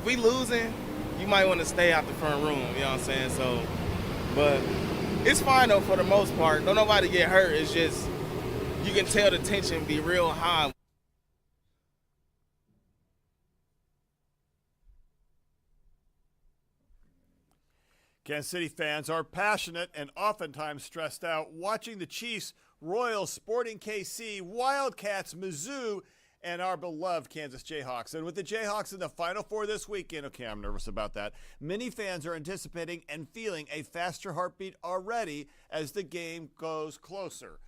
if we losing, you might want to stay out the front room, you know what I'm saying? So, but it's fine though for the most part. Don't nobody get hurt. It's just, you can tell the tension be real high. Kansas City fans are passionate and oftentimes stressed out watching the Chiefs, Royals, Sporting KC, Wildcats, Mizzou, and our beloved Kansas Jayhawks. And with the Jayhawks in the Final Four this weekend, okay, I'm nervous about that, many fans are anticipating and feeling a faster heartbeat already as the game goes closer.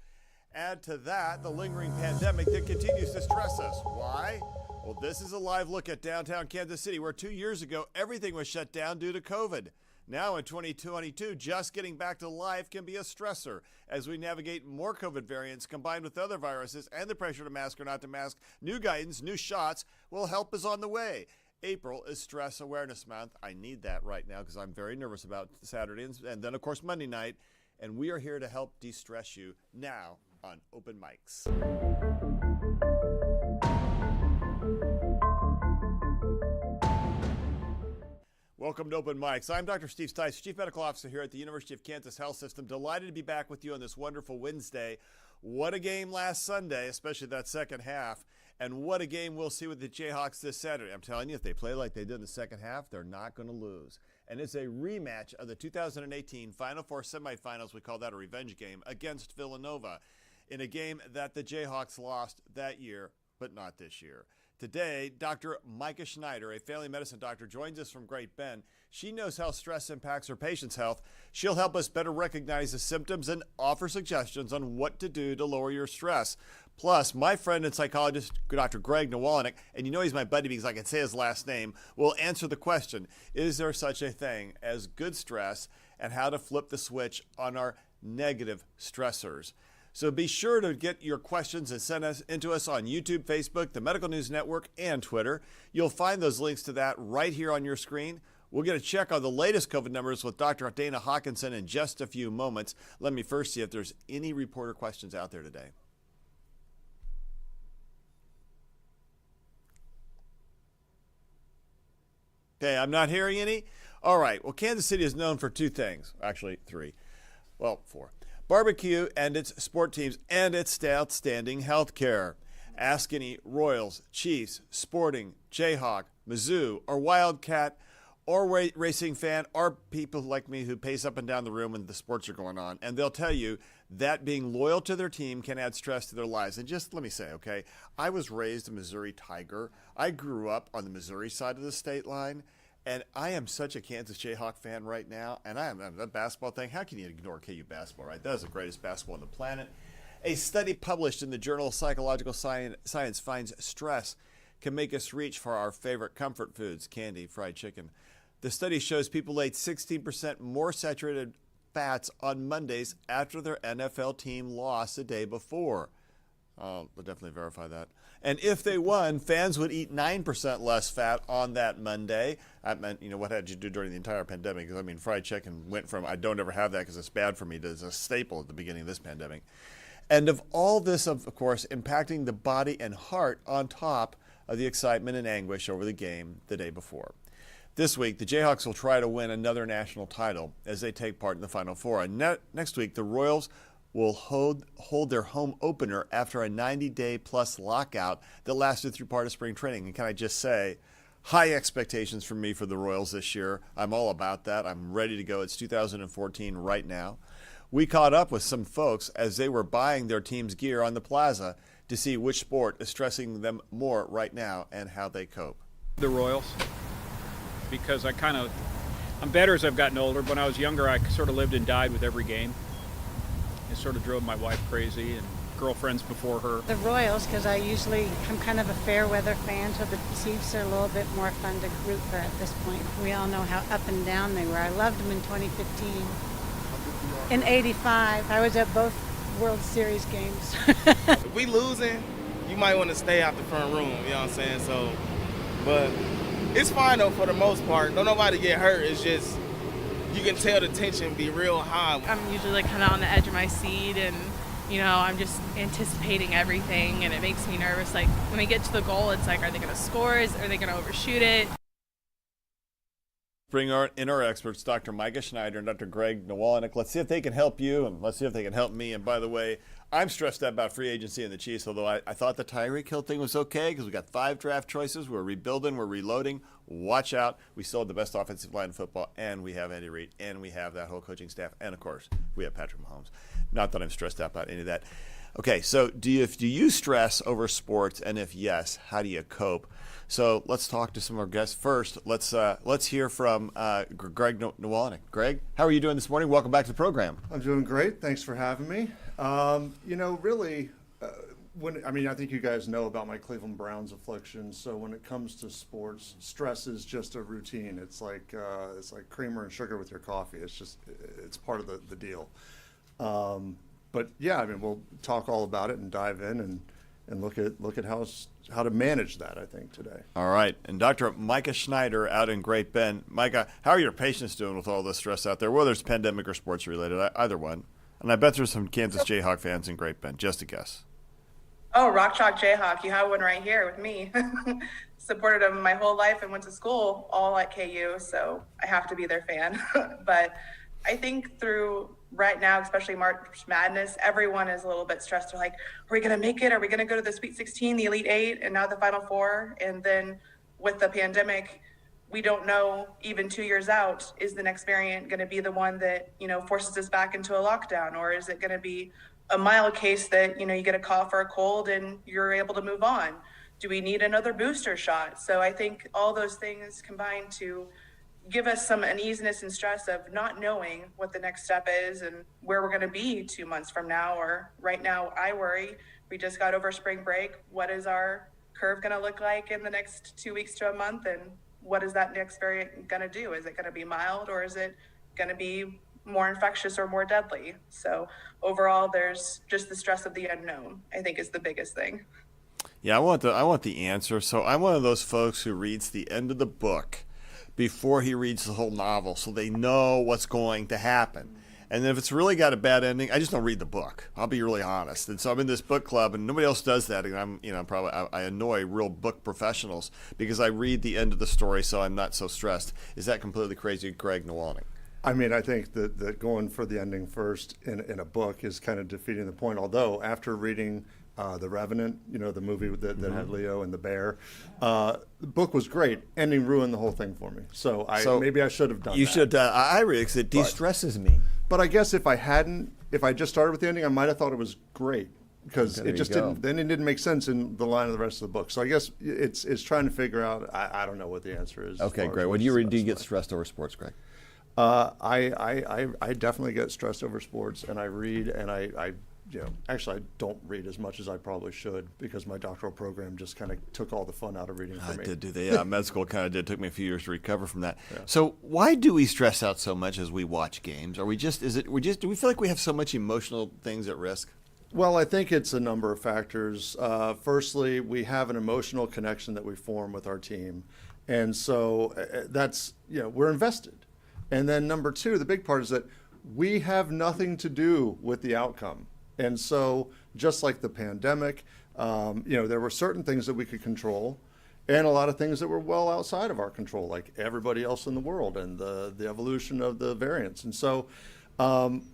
Add to that the lingering pandemic that continues to stress us. Why? Well, this is a live look at downtown Kansas City, where 2 years ago, everything was shut down due to COVID. Now in 2022, just getting back to life can be a stressor as we navigate more COVID variants combined with other viruses and the pressure to mask or not to mask. New guidance, new shots will help us on the way. April is Stress Awareness Month. I need that right now because I'm very nervous about Saturday and then, of course, Monday night. And we are here to help de-stress you now on Open Mics. Welcome to Open Mics. I'm Dr. Steve Stites, Chief Medical Officer here at the University of Kansas Health System. Delighted to be back with you on this wonderful Wednesday. What a game last Sunday, especially that second half. And what a game we'll see with the Jayhawks this Saturday. I'm telling you, if they play like they did in the second half, they're not going to lose. And it's a rematch of the 2018 Final Four semifinals. We call that a revenge game against Villanova in a game that the Jayhawks lost that year, but not this year. Today, Dr. Micah Schneider, a family medicine doctor, joins us from Great Bend. She knows how stress impacts her patient's health. She'll help us better recognize the symptoms and offer suggestions on what to do to lower your stress. Plus, my friend and psychologist, Dr. Greg Nowalnik, and you know he's my buddy because I can say his last name, will answer the question, is there such a thing as good stress and how to flip the switch on our negative stressors? So be sure to get your questions and send us into us on YouTube, Facebook, the Medical News Network, and Twitter. You'll find those links to that right here on your screen. We'll get a check on the latest COVID numbers with Dr. Dana Hawkinson in just a few moments. Let me first see if there's any reporter questions out there today. Okay, I'm not hearing any. All right, well, Kansas City is known for two things, actually three, well, four. Barbecue and its sport teams and its outstanding health care. Ask any Royals, Chiefs, Sporting, Jayhawk, Mizzou, or Wildcat, or racing fan, or people like me who pace up and down the room when the sports are going on, and they'll tell you that being loyal to their team can add stress to their lives. And just let me say, okay, I was raised a Missouri Tiger. I grew up on the Missouri side of the state line. And I am such a Kansas Jayhawk fan right now, and I am the basketball thing. How can you ignore KU basketball, right? That is the greatest basketball on the planet. A study published in the Journal of Psychological Science finds stress can make us reach for our favorite comfort foods, candy, fried chicken. The study shows people ate 16% more saturated fats on Mondays after their NFL team lost the day before. I'll definitely verify that. And if they won, fans would eat 9% less fat on that Monday. That meant, what had you do during the entire pandemic? Because, fried chicken went from, I don't ever have that because it's bad for me, to a staple at the beginning of this pandemic. And of all this, of course, impacting the body and heart on top of the excitement and anguish over the game the day before. This week, the Jayhawks will try to win another national title as they take part in the Final Four. And next week, the Royals will hold their home opener after a 90-day plus lockout that lasted through part of spring training. And can I just say, high expectations for me for the Royals this year. I'm all about that. I'm ready to go. It's 2014 right now. We caught up with some folks as they were buying their team's gear on the plaza to see which sport is stressing them more right now and how they cope. The Royals, because I'm better as I've gotten older. When I was younger, I sort of lived and died with every game. It sort of drove my wife crazy and girlfriends before her. The Royals, because I'm kind of a fair weather fan, so the Chiefs are a little bit more fun to root for at this point. We all know how up and down they were. I loved them in 2015. In 85, I was at both World Series games. If we losing, you might want to stay out the front room, you know what I'm saying? So, but it's fine though for the most part. Don't nobody get hurt. It's just, you can tell the tension be real high. I'm usually kind of on the edge of my seat and, I'm just anticipating everything and it makes me nervous. Like when we get to the goal, it's like, are they going to score? Are they going to overshoot it? Bring in our experts, Dr. Micah Schneider and Dr. Greg Nowalnik. Let's see if they can help you, and let's see if they can help me. And by the way, I'm stressed out about free agency and the Chiefs, although I thought the Tyreek Hill thing was okay because we got 5 draft choices. We're rebuilding. We're reloading. Watch out. We still have the best offensive line in football, and we have Andy Reid, and we have that whole coaching staff, and, of course, we have Patrick Mahomes. Not that I'm stressed out about any of that. Okay, so do you stress over sports, and if yes, how do you cope? So let's talk to some of our guests. First, let's hear from Greg Nowalnik. Greg, how are you doing this morning? Welcome back to the program. I'm doing great. Thanks for having me. Really, I think you guys know about my Cleveland Browns affliction. So when it comes to sports, stress is just a routine. It's like creamer and sugar with your coffee. It's part of the deal. But yeah, we'll talk all about it and dive in and look at how to manage that, I think, today. All right. And Dr. Micah Schneider out in Great Bend. Micah, how are your patients doing with all this stress out there, whether it's pandemic or sports related, either one? And I bet there's some Kansas Jayhawk fans in Great Bend. Just a guess. Oh, Rock Chalk Jayhawk. You have one right here with me. Supported them my whole life and went to school all at KU, so I have to be their fan. But I think through right now, especially March Madness, everyone is a little bit stressed. They're like, are we going to make it? Are we going to go to the Sweet 16, the Elite 8, and now the Final Four? And then with the pandemic, we don't know, even 2 years out, is the next variant going to be the one that, forces us back into a lockdown? Or is it going to be a mild case that, you get a cough or a cold and you're able to move on? Do we need another booster shot? So I think all those things combine to give us some uneasiness and stress of not knowing what the next step is and where we're going to be 2 months from now. Or right now, I worry, we just got over spring break. What is our curve going to look like in the next 2 weeks to a month? And what is that next variant going to do? Is it going to be mild, or is it going to be more infectious or more deadly? So overall, there's just the stress of the unknown, I think, is the biggest thing. Yeah, I want the answer. So I'm one of those folks who reads the end of the book before he reads the whole novel, so they know what's going to happen. And then if it's really got a bad ending, I just don't read the book. I'll be really honest. And so I'm in this book club, and nobody else does that. And I annoy real book professionals because I read the end of the story, so I'm not so stressed. Is that completely crazy, Greg Nowalnik? I think that going for the ending first in a book is kind of defeating the point. Although after reading The Revenant, the movie that had Leo and the bear, the book was great. Ending ruined the whole thing for me. So maybe I should have done that. You should. I read it because it de-stresses me. But I guess if I just started with the ending, I might have thought it was great because it just didn't make sense in the line of the rest of the book. So I guess it's trying to figure out. I don't know what the answer is. Okay, Greg. When you read, do you get stressed over sports, Greg? I definitely get stressed over sports, and I read, and actually I don't read as much as I probably should because my doctoral program just kind of took all the fun out of reading for me. I did do that. Yeah, med school kind of did. It took me a few years to recover from that. Yeah. So why do we stress out so much as we watch games? Do we feel like we have so much emotional things at risk? Well, I think it's a number of factors. Firstly, we have an emotional connection that we form with our team, and so that's we're invested. And then number two, the big part is that we have nothing to do with the outcome. And so just like the pandemic, there were certain things that we could control and a lot of things that were well outside of our control, like everybody else in the world and the evolution of the variants. And so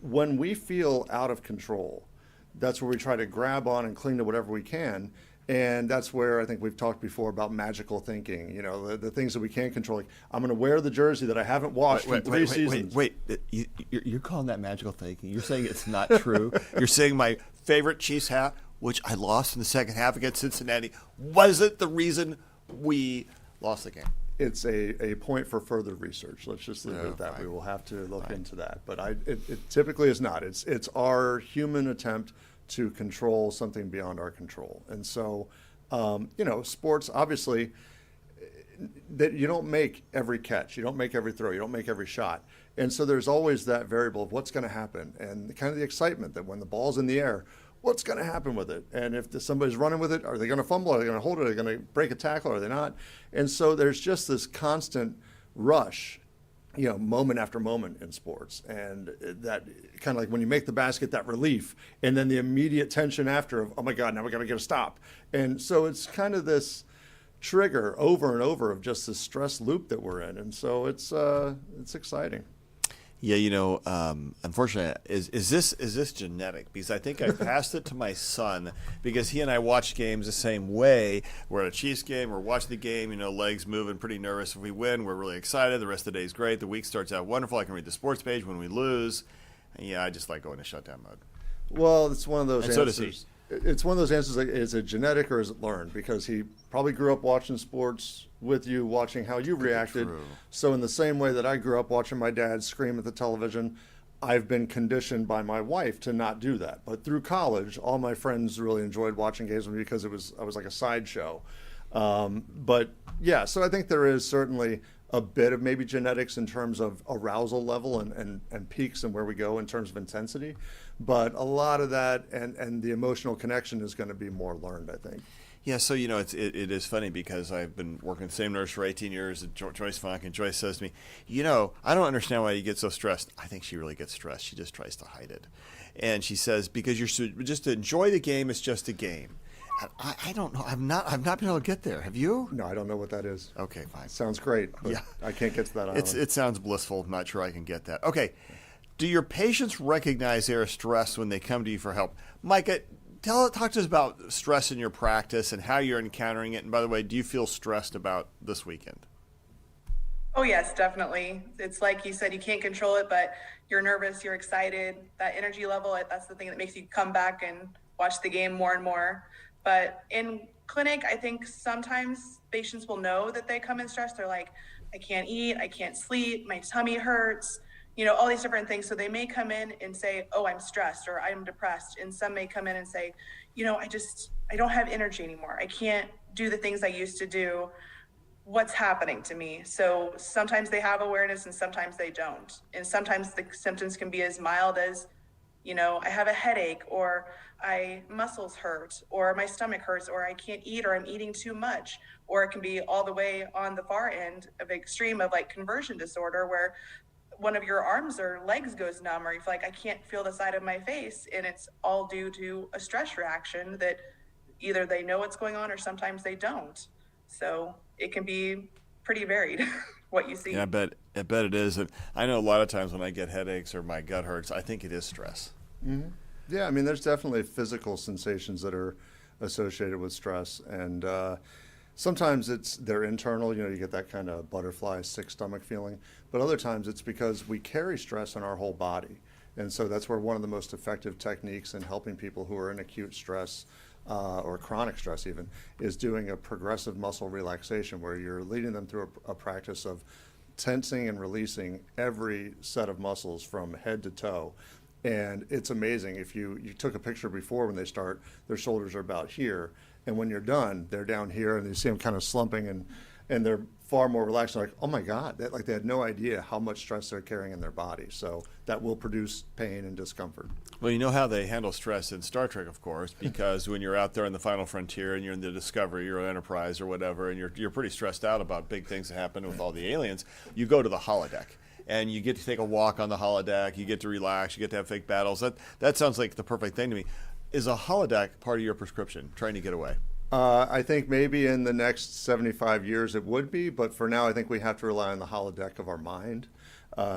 when we feel out of control, that's where we try to grab on and cling to whatever we can. And that's where I think we've talked before about magical thinking, the things that we can't control. Like, I'm going to wear the jersey that I haven't washed in 3 seasons. Wait. You're calling that magical thinking? You're saying it's not true? You're saying my favorite Chiefs hat, which I lost in the second half against Cincinnati, wasn't the reason we lost the game? It's a point for further research. Let's just leave it at that. Right. We will have to look into that. But it typically is not. It's our human attempt to control something beyond our control. And so, sports, obviously, that you don't make every catch, you don't make every throw, you don't make every shot. And so there's always that variable of what's going to happen and kind of the excitement that when the ball's in the air, what's going to happen with it? And if somebody's running with it, are they going to fumble? Are they going to hold it? Are they going to break a tackle? Are they not? And so there's just this constant rush, moment after moment in sports. And that kind of like when you make the basket, that relief, and then the immediate tension after of, oh my God, now we got to get a stop. And so it's kind of this trigger over and over of just this stress loop that we're in. And so it's exciting. Yeah, unfortunately, is this genetic? Because I think I passed it to my son because he and I watch games the same way. We're at a Chiefs game, we're watching the game, legs moving, pretty nervous. If we win, we're really excited. The rest of the day is great. The week starts out wonderful. I can read the sports page. When we lose, I just like going to shutdown mode. Well, it's one of those And so answers. does he. It's one of those answers, like, is it genetic or is it learned? Because he probably grew up watching sports with you, watching how you reacted. True. So in the same way that I grew up watching my dad scream at the television, I've been conditioned by my wife to not do that. But through college, all my friends really enjoyed watching games with me because I was like a sideshow. But yeah, so I think there is certainly a bit of maybe genetics in terms of arousal level and peaks and where we go in terms of intensity. But a lot of that and the emotional connection is going to be more learned, I think. Yeah, so it is funny because I've been working the same nurse for 18 years at Joyce Funk, and Joyce says to me, I don't understand why you get so stressed. I think she really gets stressed. She just tries to hide it. And she says, because just to enjoy the game, it's just a game. I don't know. I've not been able to get there. Have you? No, I don't know what that is. Okay, fine. Sounds great, but Yeah. I can't get to that island. It sounds blissful. I'm not sure I can get that. Okay. Do your patients recognize they're stressed when they come to you for help? Micah, talk to us about stress in your practice and how you're encountering it. And by the way, do you feel stressed about this weekend? Oh yes, definitely. It's like you said, you can't control it, but you're nervous, you're excited. That energy level, that's the thing that makes you come back and watch the game more and more. But in clinic, I think sometimes patients will know that they come in stressed. They're like, I can't eat, I can't sleep, my tummy hurts, all these different things. So they may come in and say, oh, I'm stressed or I'm depressed. And some may come in and say, I don't have energy anymore. I can't do the things I used to do. What's happening to me? So sometimes they have awareness and sometimes they don't. And sometimes the symptoms can be as mild as, I have a headache, or muscles hurt, or my stomach hurts, or I can't eat, or I'm eating too much. Or it can be all the way on the far end of extreme of like conversion disorder, where one of your arms or legs goes numb, or you feel like I can't feel the side of my face. And it's all due to a stress reaction that either they know what's going on or sometimes they don't. So it can be pretty varied what you see. Yeah, I bet it is. And I know a lot of times when I get headaches or my gut hurts, I think it is stress. Mm-hmm. Yeah, I mean, there's definitely physical sensations that are associated with stress. And sometimes they're internal, you get that kind of butterfly, sick stomach feeling. But other times it's because we carry stress in our whole body. And so that's where one of the most effective techniques in helping people who are in acute stress or chronic stress even, is doing a progressive muscle relaxation where you're leading them through a practice of tensing and releasing every set of muscles from head to toe. And it's amazing. If you took a picture before when they start, their shoulders are about here. And when you're done, they're down here and you see them kind of slumping and they're far more relaxed. They're like, oh my God, they had no idea how much stress they're carrying in their body. So that will produce pain and discomfort. Well, you know how they handle stress in Star Trek, of course, because when you're out there in the final frontier and you're in the Discovery or Enterprise or whatever, and you're pretty stressed out about big things that happen with all the aliens, you go to the holodeck. And you get to take a walk on the holodeck, you get to relax, you get to have fake battles. That sounds like the perfect thing to me. Is a holodeck part of your prescription, trying to get away? I think maybe in the next 75 years it would be, but for now I think we have to rely on the holodeck of our mind.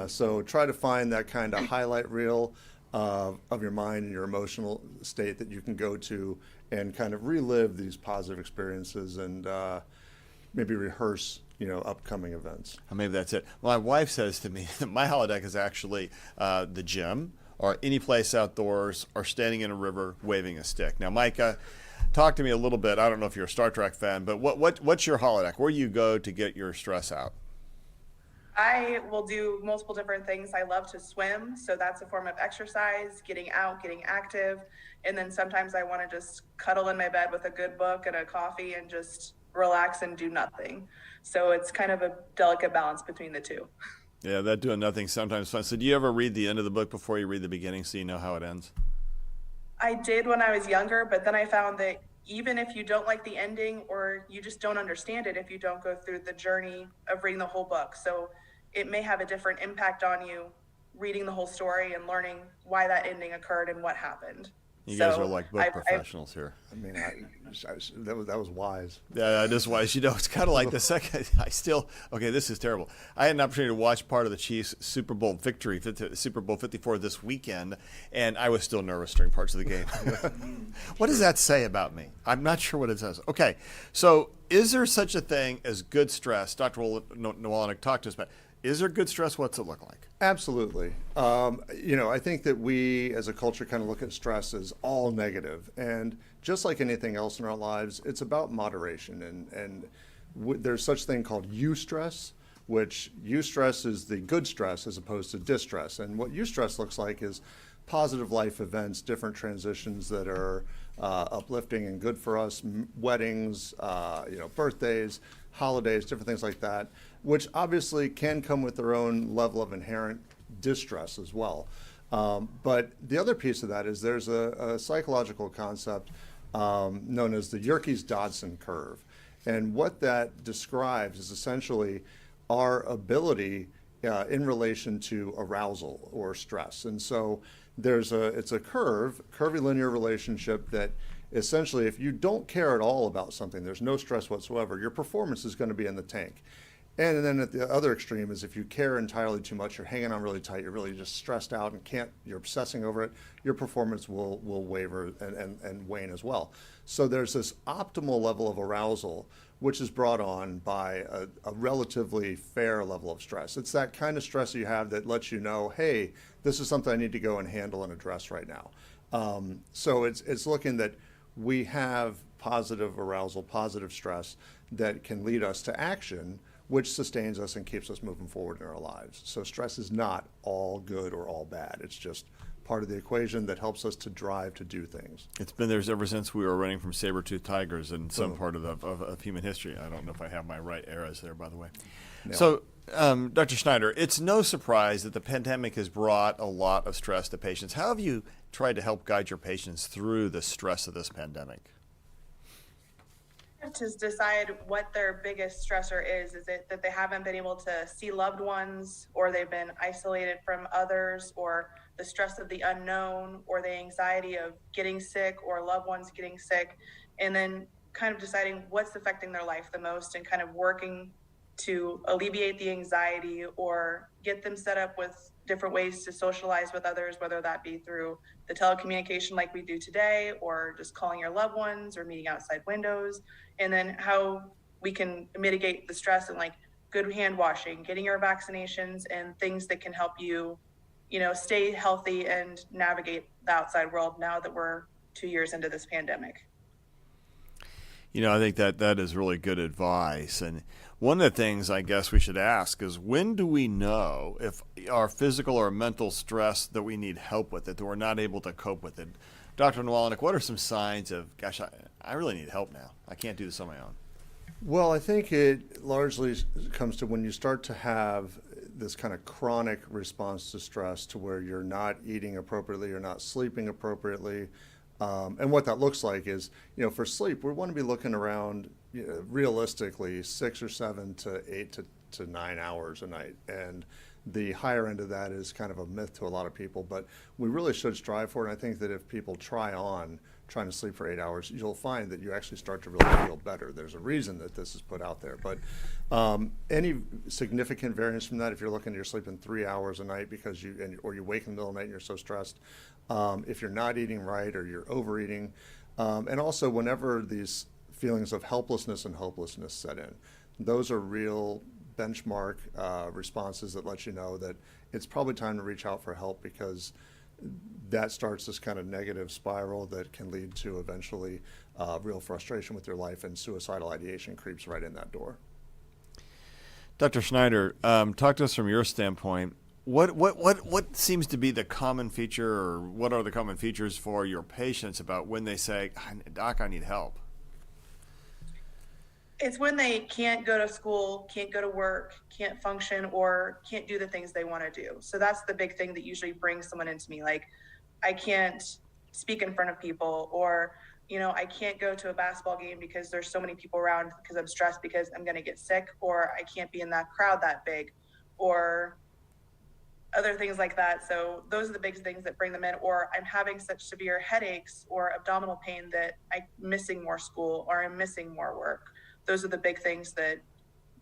So try to find that kind of highlight reel of your mind and your emotional state that you can go to and kind of relive these positive experiences and maybe rehearse upcoming events. Maybe that's it. My wife says to me that my holodeck is actually the gym or any place outdoors or standing in a river waving a stick. Now, Micah, talk to me a little bit. I don't know if you're a Star Trek fan, but what's your holodeck? Where do you go to get your stress out? I will do multiple different things. I love to swim, so that's a form of exercise, getting out, getting active. And then sometimes I want to just cuddle in my bed with a good book and a coffee and just relax and do nothing. So it's kind of a delicate balance between the two. Yeah, that doing nothing sometimes fun. So do you ever read the end of the book before you read the beginning so you know how it ends? I did when I was younger, but then I found that even if you don't like the ending or you just don't understand it if you don't go through the journey of reading the whole book. So it may have a different impact on you reading the whole story and learning why that ending occurred and what happened. You So guys are like book professionals here. I mean, that was wise. Yeah, it is wise. You know, it's kind of like the second. Okay, this is terrible. I had an opportunity to watch part of the Chiefs' Super Bowl victory, Super Bowl 54 this weekend, and I was still nervous during parts of the game. What does that say about me? I'm not sure what it says. Okay, so is there such a thing as good stress? Dr. Nowalnik talked to us about. Is there good stress? What's it look like? Absolutely. I think that we as a culture kind of look at stress as all negative. And just like anything else in our lives, it's about moderation. And there's such thing called eustress, which eustress is the good stress as opposed to distress. And what eustress looks like is positive life events, different transitions that are uplifting and good for us, weddings, birthdays, holidays, different things like that, which obviously can come with their own level of inherent distress as well. But the other piece of that is there's a psychological concept known as the Yerkes-Dodson curve. And what that describes is essentially our ability in relation to arousal or stress. And so it's a curvilinear relationship that essentially if you don't care at all about something, there's no stress whatsoever, your performance is going to be in the tank. And then at the other extreme is if you care entirely too much, you're hanging on really tight, you're really just stressed out and you're obsessing over it, your performance will waver and wane as well. So there's this optimal level of arousal, which is brought on by a relatively fair level of stress. It's that kind of stress you have that lets you know, hey, this is something I need to go and handle and address right now. So it's looking that we have positive arousal, positive stress that can lead us to action, which sustains us and keeps us moving forward in our lives. So stress is not all good or all bad. It's just part of the equation that helps us to drive to do things. It's been there ever since we were running from saber-toothed tigers in some part of human history. I don't know if I have my right eras there, by the way. No. So, Dr. Schneider, it's no surprise that the pandemic has brought a lot of stress to patients. How have you tried to help guide your patients through the stress of this pandemic? To decide what their biggest stressor is it that they haven't been able to see loved ones, or they've been isolated from others, or the stress of the unknown, or the anxiety of getting sick or loved ones getting sick, and then kind of deciding what's affecting their life the most and kind of working to alleviate the anxiety or get them set up with different ways to socialize with others, whether that be through the telecommunication like we do today, or just calling your loved ones or meeting outside windows, and then how we can mitigate the stress and like good hand washing, getting your vaccinations, and things that can help you, stay healthy and navigate the outside world now that we're 2 years into this pandemic. I think that is really good advice. And one of the things I guess we should ask is, when do we know if our physical or mental stress that we need help with it, that we're not able to cope with it? Dr. Nowalnik, what are some signs of, gosh, I really need help now. I can't do this on my own. Well, I think it largely comes to when you start to have this kind of chronic response to stress, to where you're not eating appropriately, you're not sleeping appropriately. And what that looks like is, for sleep, we want to be looking around, realistically, 6 or 7 to 8 to 9 hours a night. And the higher end of that is kind of a myth to a lot of people, but we really should strive for it. And I think that if people trying to sleep for 8 hours, you'll find that you actually start to really feel better. There's a reason that this is put out there. But any significant variance from that, if you're looking at you're sleeping 3 hours a night or you wake in the middle of the night and you're so stressed, if you're not eating right or you're overeating, and also whenever these feelings of helplessness and hopelessness set in, those are real benchmark responses that let you know that it's probably time to reach out for help, because that starts this kind of negative spiral that can lead to eventually real frustration with your life, and suicidal ideation creeps right in that door. Dr. Schneider, talk to us from your standpoint. What seems to be the common feature, or what are the common features for your patients about when they say, Doc, I need help? It's when they can't go to school, can't go to work, can't function, or can't do the things they want to do. So that's the big thing that usually brings someone into me. Like, I can't speak in front of people, or, I can't go to a basketball game because there's so many people around because I'm stressed because I'm going to get sick, or I can't be in that crowd that big, or other things like that. So those are the big things that bring them in. Or I'm having such severe headaches or abdominal pain that I'm missing more school or I'm missing more work. Those are the big things that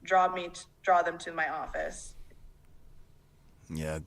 draw them to my office. Yeah,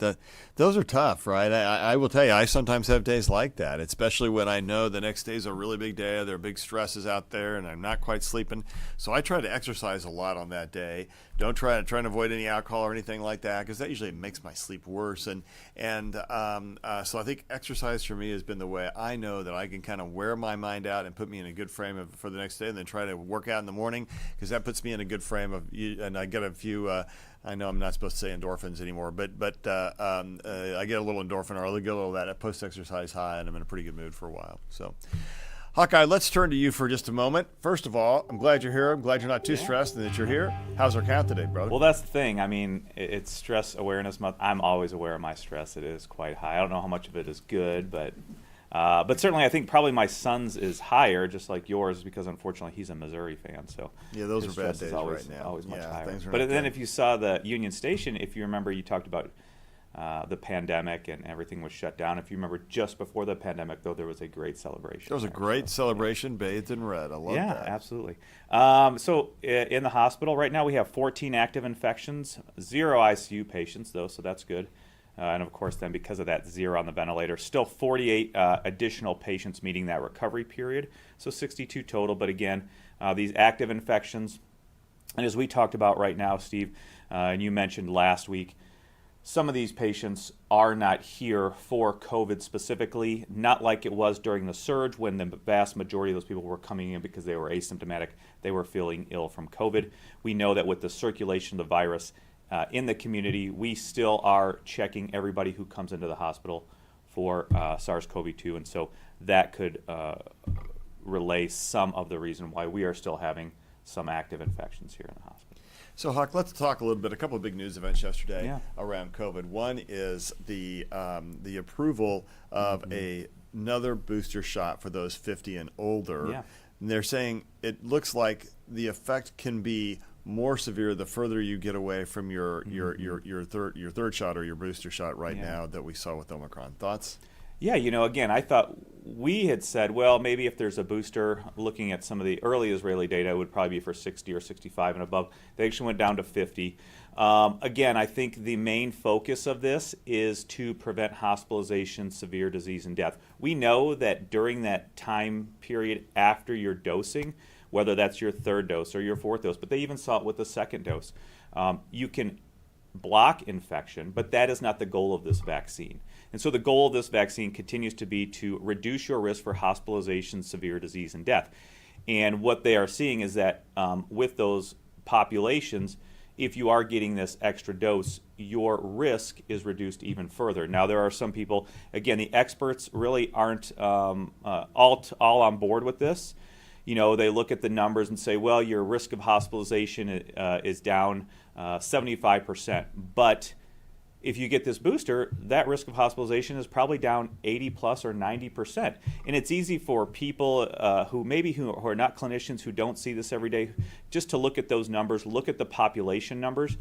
those are tough, right? I will tell you, I sometimes have days like that, especially when I know the next day's a really big day. There are big stresses out there, and I'm not quite sleeping. So I try to exercise a lot on that day. Don't try to avoid any alcohol or anything like that, because that usually makes my sleep worse. So I think exercise for me has been the way I know that I can kind of wear my mind out and put me in a good frame for the next day, and then try to work out in the morning, because that puts me in a good frame and I get a few. I know I'm not supposed to say endorphins anymore, but I get a little endorphin or I get a little of that post-exercise high, and I'm in a pretty good mood for a while. So, Hawkeye, let's turn to you for just a moment. First of all, I'm glad you're here. I'm glad you're not too stressed and that you're here. How's our count today, brother? Well, that's the thing. I mean, it's Stress Awareness Month. I'm always aware of my stress. It is quite high. I don't know how much of it is good, but certainly I think probably my son's is higher, just like yours, because unfortunately he's a Missouri fan. So yeah, those his are bad stress days is always, right now. always much higher. But then if you saw the Union Station, if you remember, you talked about the pandemic and everything was shut down. If you remember, just before the pandemic, though, there was a great celebration. There was a great celebration bathed in red. I love that. Yeah, absolutely. So in the hospital right now, we have 14 active infections, 0 ICU patients, though, so that's good. And of course, then because of that, 0 on the ventilator. Still 48 additional patients meeting that recovery period, so 62 total. But again, these active infections, and as we talked about right now, Steve, and you mentioned last week, some of these patients are not here for COVID specifically, not like it was during the surge when the vast majority of those people were coming in because they were asymptomatic. They were feeling ill from COVID. We know that with the circulation of the virus in the community, we still are checking everybody who comes into the hospital for SARS-CoV-2, and so that could relay some of the reason why we are still having some active infections here in the hospital. So, Huck, let's talk a little bit. A couple of big news events yesterday around COVID. One is the approval of another booster shot for those 50 and older. Yeah. And they're saying it looks like the effect can be more severe the further you get away from your third shot or your booster shot right now that we saw with Omicron. Thoughts? Yeah, again, I thought we had said, well, maybe if there's a booster, looking at some of the early Israeli data, it would probably be for 60 or 65 and above. They actually went down to 50. Again, I think the main focus of this is to prevent hospitalization, severe disease, and death. We know that during that time period after your dosing, whether that's your third dose or your fourth dose, but they even saw it with the second dose, you can block infection, but that is not the goal of this vaccine. And so the goal of this vaccine continues to be to reduce your risk for hospitalization, severe disease, and death. And what they are seeing is that with those populations, if you are getting this extra dose, your risk is reduced even further. Now, there are some people, again, the experts really aren't all on board with this. They look at the numbers and say, well, your risk of hospitalization is down 75%. But if you get this booster, that risk of hospitalization is probably down 80 plus or 90%. And it's easy for people who are not clinicians, who don't see this every day, just to look at those numbers, look at the population numbers.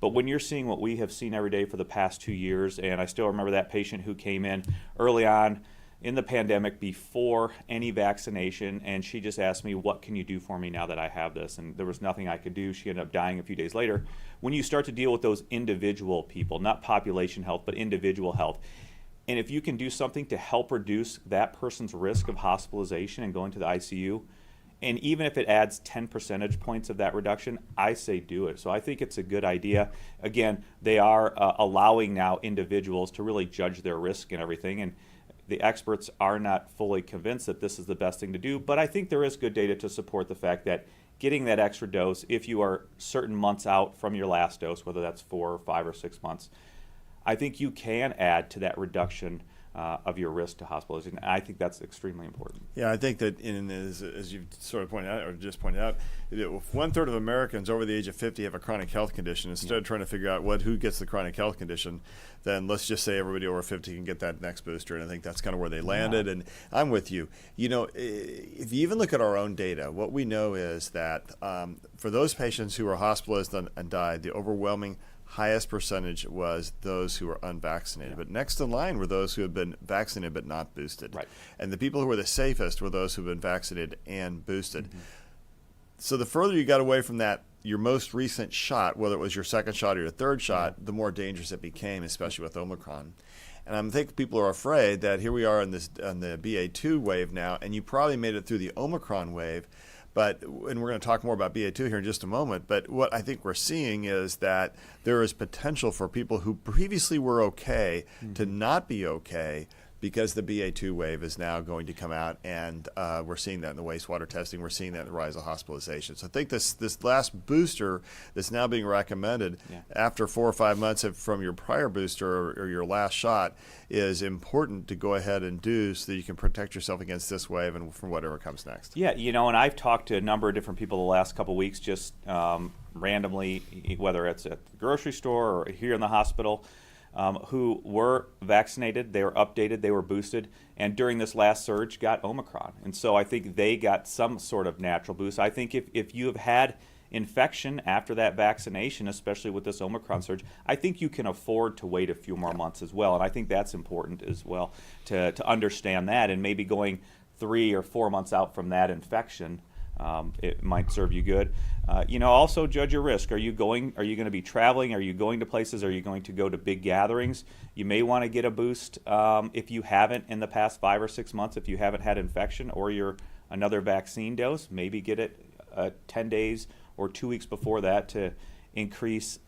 But when you're seeing what we have seen every day for the past 2 years, and I still remember that patient who came in early on in the pandemic before any vaccination, and she just asked me, what can you do for me now that I have this? And there was nothing I could do. She ended up dying a few days later. When you start to deal with those individual people, not population health, but individual health, and if you can do something to help reduce that person's risk of hospitalization and going to the ICU, and even if it adds 10 percentage points of that reduction, I say do it. So I think it's a good idea. Again, they are allowing now individuals to really judge their risk and everything, and the experts are not fully convinced that this is the best thing to do, but I think there is good data to support the fact that getting that extra dose, if you are certain months out from your last dose, whether that's 4 or 5 or 6 months, I think you can add to that reduction of your risk to hospitalization. And I think that's extremely important. Yeah, I think that as you've sort of pointed out, or just pointed out, if 1/3 of Americans over the age of 50 have a chronic health condition, instead of trying to figure out who gets the chronic health condition, then let's just say everybody over 50 can get that next booster. And I think that's kind of where they landed. And I'm with you. If you even look at our own data, what we know is that for those patients who were hospitalized and died, the overwhelming highest percentage was those who were unvaccinated. But next in line were those who had been vaccinated but not boosted. Right. And the people who were the safest were those who had been vaccinated and boosted. So the further you got away from that, your most recent shot, whether it was your second shot or your third shot, the more dangerous it became, especially with Omicron. And I think people are afraid that here we are on the BA2 wave now, and you probably made it through the Omicron wave. And we're going to talk more about BA2 here in just a moment. But what I think we're seeing is that there is potential for people who previously were okay to not be okay, because the BA2 wave is now going to come out, and we're seeing that in the wastewater testing. We're seeing that in the rise of hospitalizations. So I think this last booster that's now being recommended after 4 or 5 months from your prior booster or your last shot is important to go ahead and do, so that you can protect yourself against this wave and from whatever comes next. Yeah, and I've talked to a number of different people the last couple of weeks, just randomly, whether it's at the grocery store or here in the hospital, who were vaccinated, they were updated, they were boosted, and during this last surge got Omicron. And so I think they got some sort of natural boost. I think if you have had infection after that vaccination, especially with this Omicron surge, I think you can afford to wait a few more months as well. And I think that's important as well to understand that, and maybe going 3 or 4 months out from that infection, it might serve you good. Also judge your risk. Are you going to be traveling? Are you going to places? Are you going to go to big gatherings? You may want to get a boost if you haven't in the past 5 or 6 months, if you haven't had infection or you're another vaccine dose. Maybe get it 10 days or 2 weeks before that to increase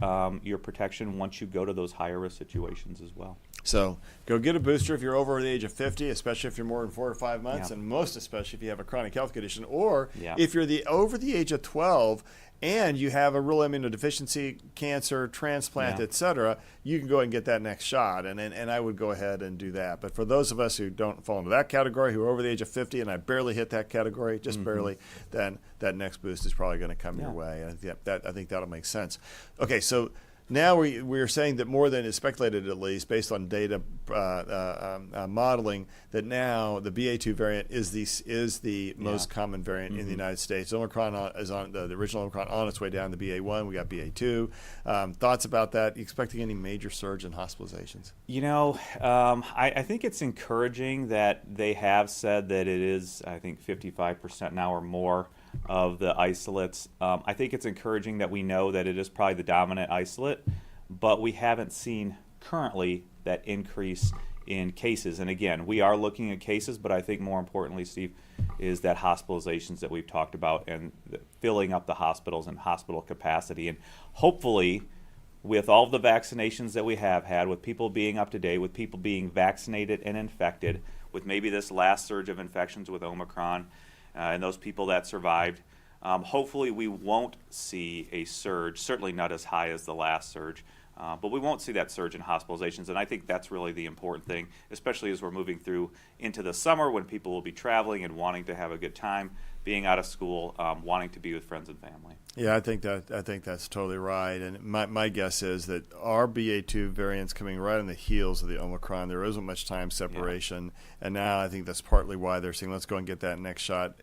your protection once you go to those higher risk situations as well. So go get a booster if you're over the age of 50, especially if you're more than 4 to 5 months, and most especially if you have a chronic health condition, or if you're over the age of 12 and you have a real immunodeficiency, cancer, transplant, etc., you can go ahead and get that next shot, and I would go ahead and do that. But for those of us who don't fall into that category, who are over the age of 50, and I barely hit that category, just barely, then that next boost is probably going to come your way. And I think that'll make sense. Okay, so now we're saying that more than is speculated, at least based on data modeling, that now the BA2 variant is the most common variant in the United States. Omicron is on the original Omicron on its way down to BA1. We got BA2. Thoughts about that? You expecting any major surge in hospitalizations? I think it's encouraging that they have said that it is, I think, 55% now or more of the isolates. I think it's encouraging that we know that it is probably the dominant isolate, but we haven't seen currently that increase in cases. And again, we are looking at cases, but I think more importantly, Steve, is that hospitalizations that we've talked about and filling up the hospitals and hospital capacity. And hopefully, with all the vaccinations that we have had, with people being up to date, with people being vaccinated and infected, with maybe this last surge of infections with Omicron, and those people that survived, hopefully we won't see a surge, certainly not as high as the last surge, but we won't see that surge in hospitalizations. And I think that's really the important thing, especially as we're moving through into the summer when people will be traveling and wanting to have a good time, being out of school, wanting to be with friends and family. Yeah, I think that's totally right. And my guess is that our BA2 variant's coming right on the heels of the Omicron. There isn't much time separation, and now I think that's partly why they're saying let's go and get that next shot.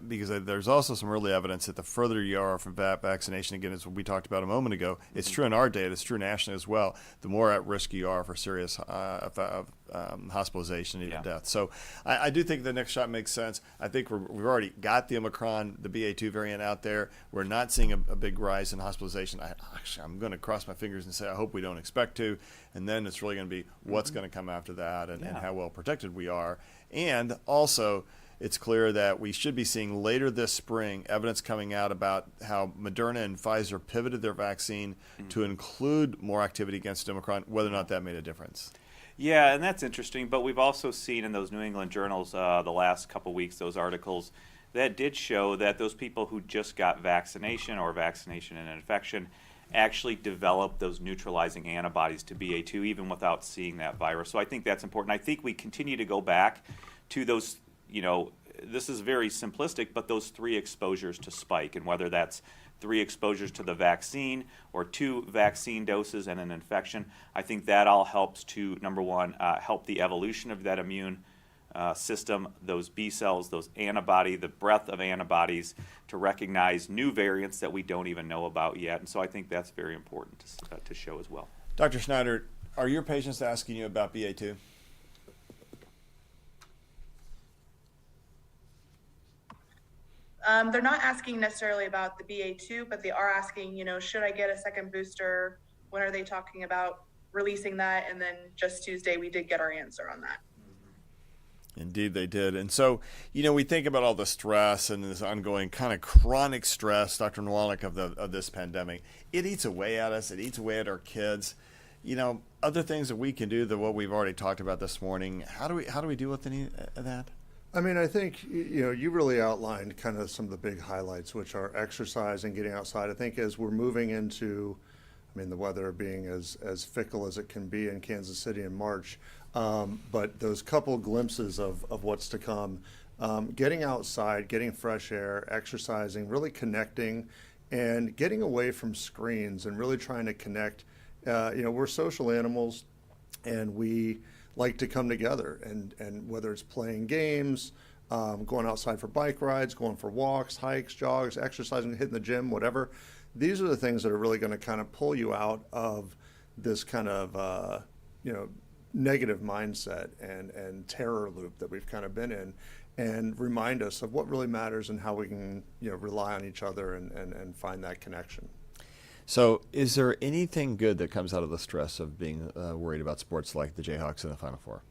Because there's also some early evidence that the further you are from vaccination, again, as we talked about a moment ago, it's true in our data, it's true nationally as well, the more at risk you are for serious hospitalization and even death. So I do think the next shot makes sense. I think we've already got the Omicron, the BA2 variant out there. We're not seeing a big rise in hospitalization. I'm going to cross my fingers and say I hope we don't expect to. And then it's really going to be what's going to come after that and how well protected we are. And also, it's clear that we should be seeing later this spring evidence coming out about how Moderna and Pfizer pivoted their vaccine to include more activity against Omicron, whether or not that made a difference. Yeah, and that's interesting. But we've also seen in those New England journals the last couple of weeks, those articles that did show that those people who just got vaccination or vaccination and infection actually developed those neutralizing antibodies to BA2 even without seeing that virus. So I think that's important. I think we continue to go back to those, this is very simplistic, but those 3 exposures to spike, and whether that's 3 exposures to the vaccine or 2 vaccine doses and an infection, I think that all helps to, number one, help the evolution of that immune system, those B cells, those antibody, the breadth of antibodies to recognize new variants that we don't even know about yet. And so I think that's very important to show as well. Dr. Schneider, are your patients asking you about BA2? They're not asking necessarily about the BA2, but they are asking, should I get a second booster? When are they talking about releasing that? And then just Tuesday, we did get our answer on that. Indeed, they did. And so, we think about all the stress and this ongoing kind of chronic stress, Dr. Nowalnik, of this pandemic. It eats away at us. It eats away at our kids. Other things that we can do than what we've already talked about this morning. How do we deal with any of that? I mean, I think, you really outlined kind of some of the big highlights, which are exercise and getting outside. I think as we're moving into, the weather being as fickle as it can be in Kansas City in March, but those couple glimpses of what's to come, getting outside, getting fresh air, exercising, really connecting, and getting away from screens and really trying to connect. We're social animals, and we like to come together, and whether it's playing games, going outside for bike rides, going for walks, hikes, jogs, exercising, hitting the gym, whatever. These are the things that are really going to kind of pull you out of this kind of negative mindset and terror loop that we've kind of been in, and remind us of what really matters and how we can rely on each other and find that connection. So is there anything good that comes out of the stress of being worried about sports like the Jayhawks in the Final Four?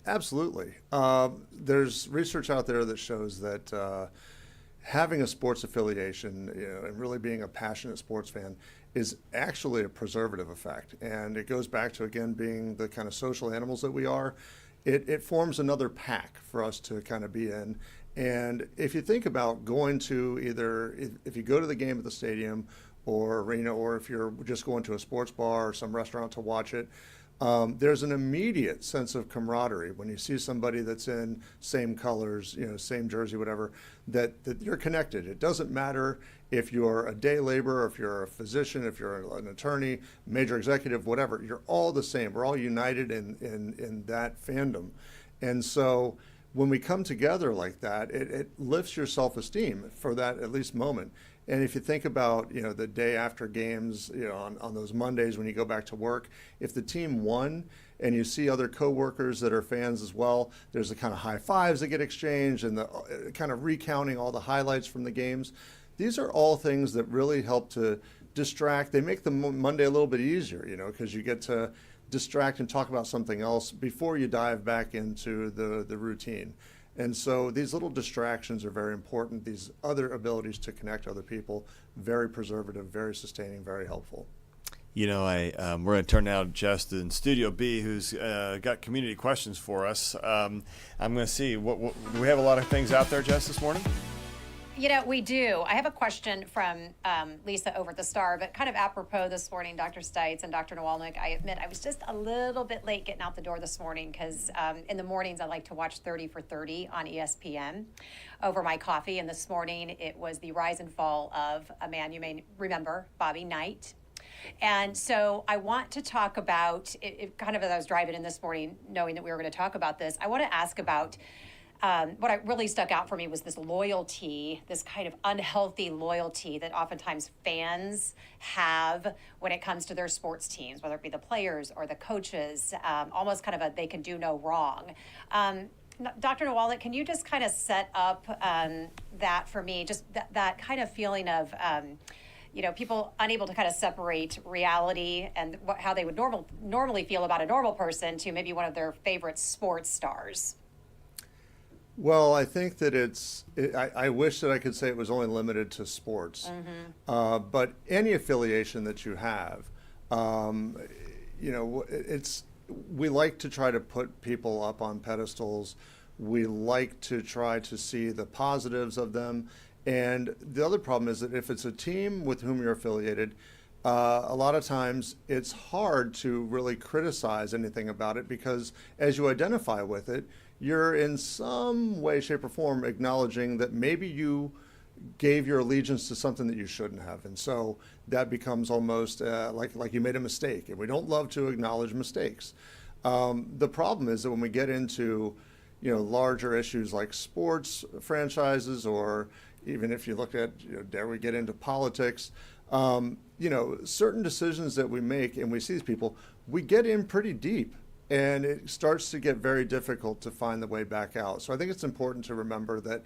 Absolutely. There's research out there that shows that having a sports affiliation, and really being a passionate sports fan is actually a preservative effect. And it goes back to, again, being the kind of social animals that we are. It forms another pack for us to kind of be in. And if you think about going to if you go to the game at the stadium or arena, or if you're just going to a sports bar or some restaurant to watch it, there's an immediate sense of camaraderie when you see somebody that's in same colors, same jersey, whatever, that you're connected. It doesn't matter if you're a day laborer, if you're a physician, if you're an attorney, major executive, whatever. You're all the same. We're all united in that fandom. And so when we come together like that, it lifts your self-esteem for that at least moment. And if you think about, the day after games, on those Mondays when you go back to work, if the team won and you see other coworkers that are fans as well, there's the kind of high fives that get exchanged and the kind of recounting all the highlights from the games. These are all things that really help to distract. They make the Monday a little bit easier, because you get to distract and talk about something else before you dive back into the routine. And so these little distractions are very important. These other abilities to connect other people, very preservative, very sustaining, very helpful. We're going to turn now to Jess in Studio B, who's got community questions for us. I'm going to see, do we have a lot of things out there, Jess, this morning? We do. I have a question from Lisa over at the Star, but kind of apropos this morning, Dr. Stites and Dr. Nowalnik. I admit I was just a little bit late getting out the door this morning because in the mornings I like to watch 30 for 30 on ESPN over my coffee. And this morning it was the rise and fall of a man you may remember, Bobby Knight. And so I want to talk about, kind of as I was driving in this morning, knowing that we were going to talk about this, I want to ask about what really stuck out for me was this loyalty, this kind of unhealthy loyalty that oftentimes fans have when it comes to their sports teams, whether it be the players or the coaches, almost kind of they can do no wrong. Dr. Nowalnik, can you just kind of set up that for me, just that kind of feeling of people unable to kind of separate reality and how they would normally feel about a normal person to maybe one of their favorite sports stars? Well, I think that I wish that I could say it was only limited to sports. Mm-hmm. But any affiliation that you have, we like to try to put people up on pedestals. We like to try to see the positives of them. And the other problem is that if it's a team with whom you're affiliated, a lot of times it's hard to really criticize anything about it because as you identify with it, you're in some way, shape, or form acknowledging that maybe you gave your allegiance to something that you shouldn't have. And so that becomes almost like you made a mistake. And we don't love to acknowledge mistakes. The problem is that when we get into, larger issues like sports franchises, or even if you look at, dare we get into politics, certain decisions that we make and we see these people, we get in pretty deep and it starts to get very difficult to find the way back out. So I think it's important to remember that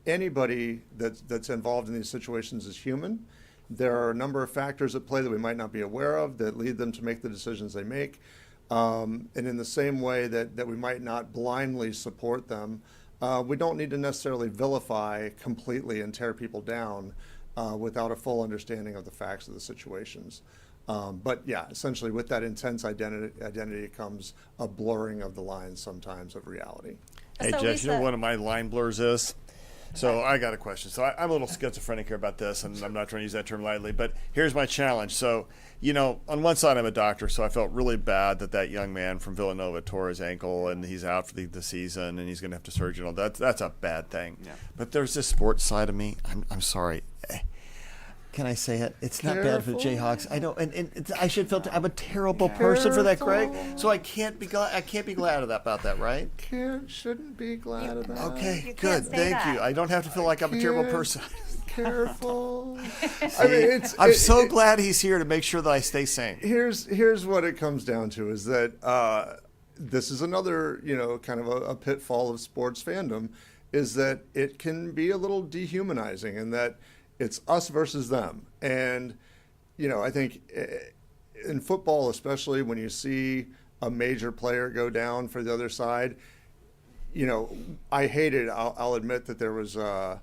anybody that's involved in these situations is human. There are a number of factors at play that we might not be aware of that lead them to make the decisions they make. And in the same way that we might not blindly support them, we don't need to necessarily vilify completely and tear people down without a full understanding of the facts of the situations. But yeah, essentially with that intense identity comes a blurring of the lines sometimes of reality. Hey, So, Jess, you know Lisa- what one of my line blurs is? So I got a question. So I'm a little schizophrenic here about this, and I'm not trying to use that term lightly, but here's my challenge. So, on one side I'm a doctor, so I felt really bad that young man from Villanova tore his ankle, and he's out for the season, and he's going to have to surgery and all that. That's a bad thing. Yeah. But there's this sports side of me. I'm sorry. Can I say it? It's not bad for the Jayhawks. I know, and I should feel. I'm a terrible person for that, Craig. So I can't be glad. I can't be glad about that, right? Shouldn't be glad of that. Okay, You good. can't say Thank that. you. I don't have to feel like I'm a terrible person. Careful. I'm so glad he's here to make sure that I stay sane. Here's what it comes down to is that this is another kind of a pitfall of sports fandom, is that it can be a little dehumanizing, and that it's us versus them. And I think in football, especially when you see a major player go down for the other side, I hated. I'll admit that there was well,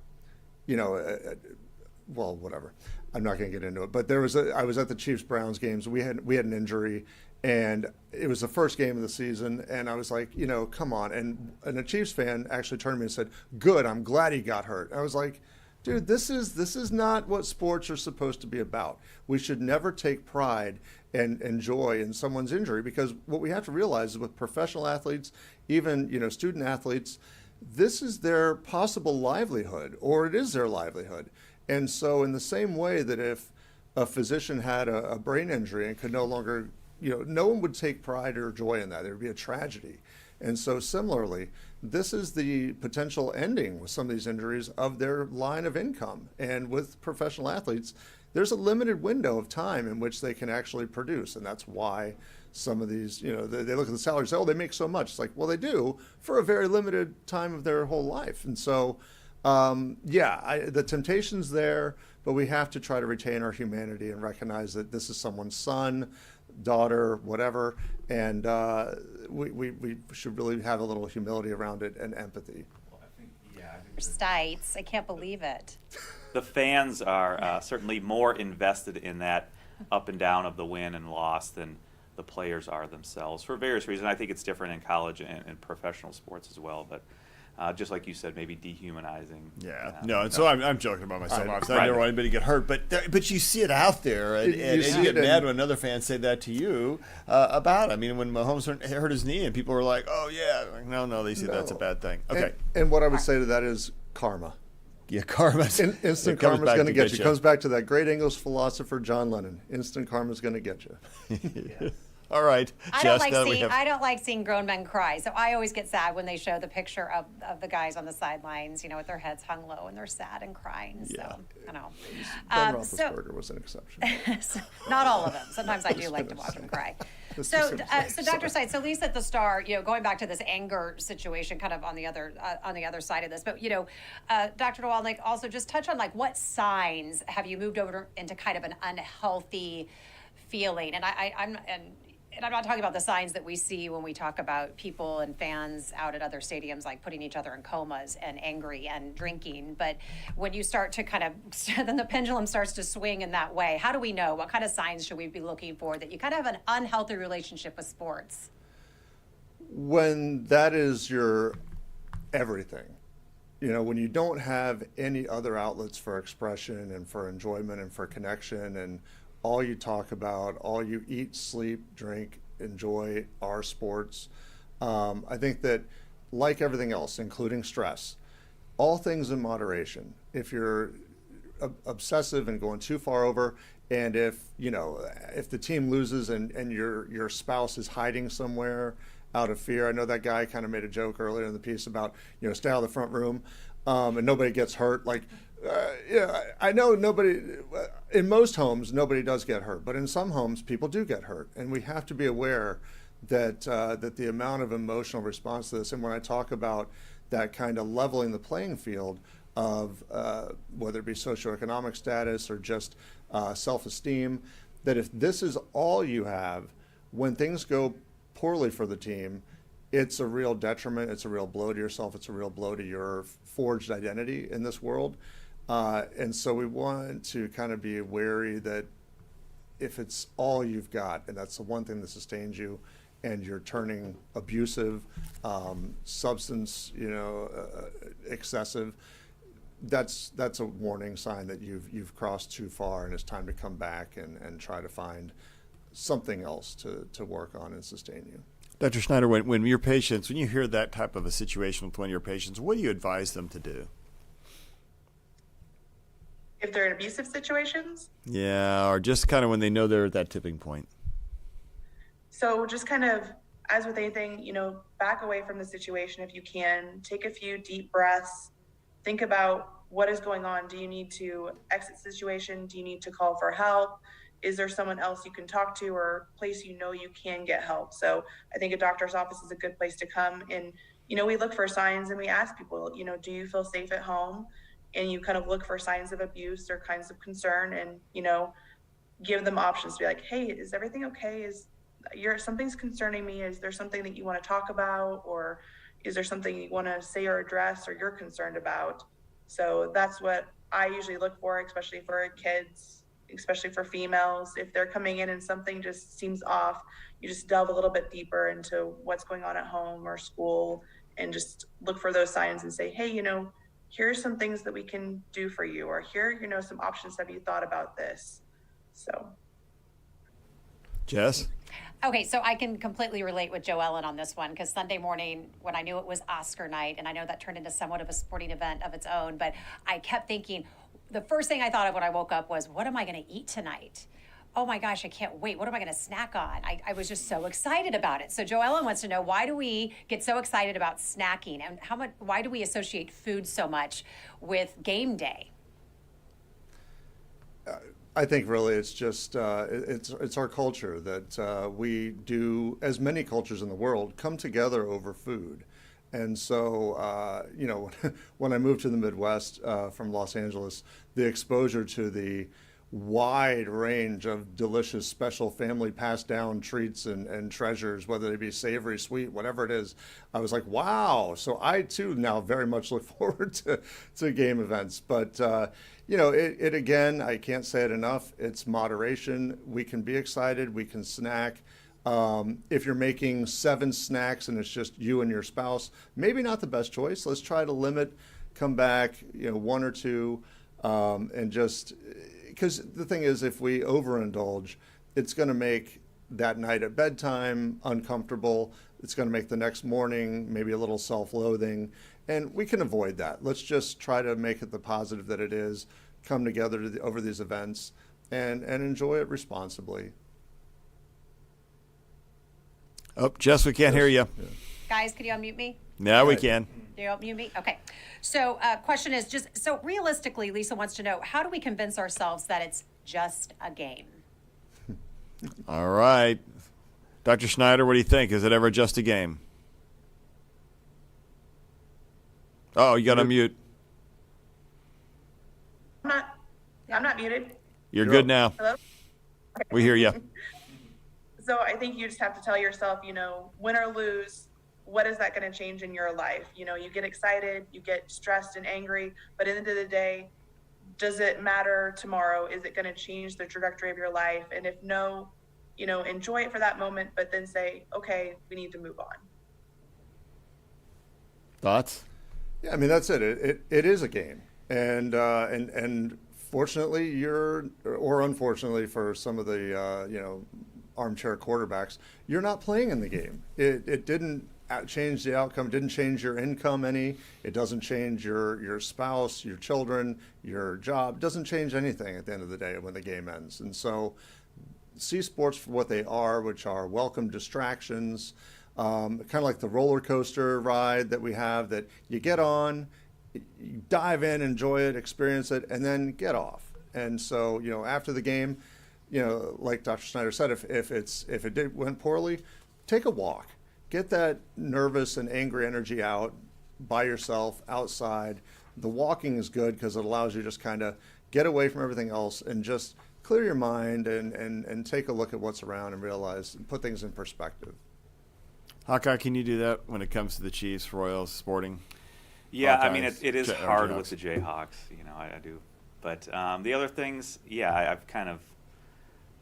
whatever. I'm not going to get into it, but I was at the Chiefs-Browns games. We had an injury, and it was the first game of the season, and I was like, come on. And a Chiefs fan actually turned to me and said, "Good, I'm glad he got hurt." I was like, dude, this is not what sports are supposed to be about. We should never take pride and joy in someone's injury, because what we have to realize is with professional athletes, even student athletes, this is their possible livelihood, or it is their livelihood. And so in the same way that if a physician had a brain injury and could no longer, no one would take pride or joy in that. There would be a tragedy. And so similarly, this is the potential ending with some of these injuries of their line of income. And with professional athletes, there's a limited window of time in which they can actually produce. And that's why some of these, they look at the salary and say, oh, they make so much. It's like, well, they do for a very limited time of their whole life. And so, the temptation's there, but we have to try to retain our humanity and recognize that this is someone's son, daughter, whatever, and we should really have a little humility around it and empathy. Stites, I can't believe it. The fans are certainly more invested in that up and down of the win and loss than the players are themselves, for various reasons. I think it's different in college and professional sports as well, but just like you said, maybe dehumanizing. Yeah, no, and so I'm joking about myself. Obviously, I Right. never want anybody to get hurt, but you see it out there, and you get mad when another fans say that to you about it. I mean, when Mahomes hurt his knee, and people were like, "Oh yeah," like, no, they see that's a bad thing. Okay, And what I would say to that is karma. yeah, karma. Instant karma's going to get you. It comes back to that great English philosopher John Lennon. Instant karma's going to get you. All right, I Jess, don't like seeing grown men cry. So I always get sad when they show the picture of the guys on the sidelines, with their heads hung low and they're sad and crying. So I know. Ben Roethlisberger was an exception. Not all of them. Sometimes I do like to watch them cry. So Dr. Stites, so Lisa at the Star, going back to this anger situation, kind of on the other side of this, but Dr. Nowalnik, also just touch on what signs have you moved over into kind of an unhealthy feeling, and I'm not talking about the signs that we see when we talk about people and fans out at other stadiums, like putting each other in comas and angry and drinking. But when you start to then the pendulum starts to swing in that way. How do we know? What kind of signs should we be looking for that you kind of have an unhealthy relationship with sports? When that is your everything, when you don't have any other outlets for expression and for enjoyment and for connection, and all you talk about, all you eat, sleep, drink, enjoy are sports. I think that, like everything else, including stress, all things in moderation. If you're obsessive and going too far over, and if the team loses and your spouse is hiding somewhere out of fear. I know that guy kind of made a joke earlier in the piece about, stay out of the front room, and nobody gets hurt. Like, I know in most homes, nobody does get hurt, but in some homes, people do get hurt. And we have to be aware that the amount of emotional response to this, and when I talk about that kind of leveling the playing field of whether it be socioeconomic status or just self-esteem, that if this is all you have, when things go poorly for the team, it's a real detriment, it's a real blow to yourself, it's a real blow to your forged identity in this world. And so we want to kind of be wary that if it's all you've got, and that's the one thing that sustains you, and you're turning abusive, substance, excessive, that's a warning sign that you've crossed too far, and it's time to come back and try to find something else to work on and sustain you. Dr. Schneider, when your patients, when you hear that type of a situation with one of your patients, what do you advise them to do? If they're in abusive situations? Yeah, or just kind of when they know they're at that tipping point. So just kind of, as with anything, back away from the situation if you can. Take a few deep breaths. Think about what is going on. Do you need to exit the situation? Do you need to call for help? Is there someone else you can talk to or place you can get help? So I think a doctor's office is a good place to come. And, we look for signs and we ask people, do you feel safe at home? And you kind of look for signs of abuse or kinds of concern and, give them options to be like, hey, is everything okay? Something's concerning me. Is there something that you want to talk about? Or is there something you want to say or address or you're concerned about? So that's what I usually look for, especially for kids, especially for females. If they're coming in and something just seems off, you just delve a little bit deeper into what's going on at home or school and just look for those signs and say, hey, here's some things that we can do for you, or here, some options. Have you thought about this? So. Jess? Okay, so I can completely relate with Joellen on this one, because Sunday morning when I knew it was Oscar night, and I know that turned into somewhat of a sporting event of its own, but I kept thinking, the first thing I thought of when I woke up was, what am I going to eat tonight? Oh my gosh, I can't wait. What am I going to snack on? I was just so excited about it. So Joellen wants to know, why do we get so excited about snacking, and why do we associate food so much with game day? I think really it's just it's our culture that we do, as many cultures in the world, come together over food. And so, when I moved to the Midwest from Los Angeles, the exposure to the wide range of delicious, special family passed down treats and treasures, whether they be savory, sweet, whatever it is, I was like, wow. So I too now very much look forward to game events. But, it again, I can't say it enough. It's moderation. We can be excited. We can snack. If you're making 7 snacks and it's just you and your spouse, maybe not the best choice. Let's try to limit, come back, 1 or 2, and just, because the thing is, if we overindulge, it's going to make that night at bedtime uncomfortable. It's going to make the next morning maybe a little self-loathing, and we can avoid that. Let's just try to make it the positive that it is, come together over these events, and enjoy it responsibly. Oh, Jess, we can't hear you. Yeah. Guys, can you unmute me? Now we can. Do you unmute me? Okay. So question is so realistically, Lisa wants to know, how do we convince ourselves that it's just a game? All right. Dr. Schneider, what do you think? Is it ever just a game? Oh, you got to mute. I'm not muted. You're good now. Hello? We hear you. So I think you just have to tell yourself, win or lose, what is that going to change in your life? You get excited, you get stressed and angry, but at the end of the day, does it matter tomorrow? Is it going to change the trajectory of your life? And if no, enjoy it for that moment, but then say, okay, we need to move on. Thoughts? Yeah, I mean, that's it. It is a game. And fortunately, or unfortunately for some of the, armchair quarterbacks, you're not playing in the game. It didn't change the outcome, didn't change your income any. It doesn't change your spouse, your children, your job. It doesn't change anything at the end of the day when the game ends. And so see sports for what they are, which are welcome distractions, kind of like the roller coaster ride that we have, that you get on, you dive in, enjoy it, experience it, and then get off. And so, after the game, like Dr. Snyder said, if it went poorly, take a walk, get that nervous and angry energy out by yourself outside. The walking is good because it allows you just kind of get away from everything else and just clear your mind and take a look at what's around and realize and put things in perspective. Hawkeye, can you do that when it comes to the Chiefs, Royals, Sporting? Yeah, I Hawkeyes, mean, it is or hard Jayhawks? with the Jayhawks. I do. But the other things, I've kind of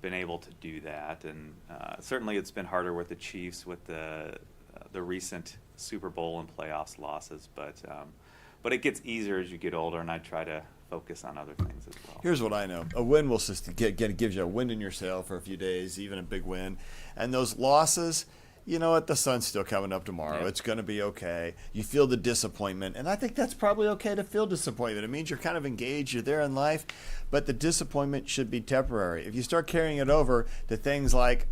been able to do that. And certainly it's been harder with the Chiefs with the recent Super Bowl and playoffs losses. But it gets easier as you get older, and I try to focus on other things as well. Here's what I know. A win will just gives you a wind in your sail for a few days, even a big win. And those losses, you know what, the sun's still coming up tomorrow. Yeah. It's going to be okay. You feel the disappointment, and I think that's probably okay to feel disappointment. It means you're kind of engaged, you're there in life, but the disappointment should be temporary. If you start carrying it over to things like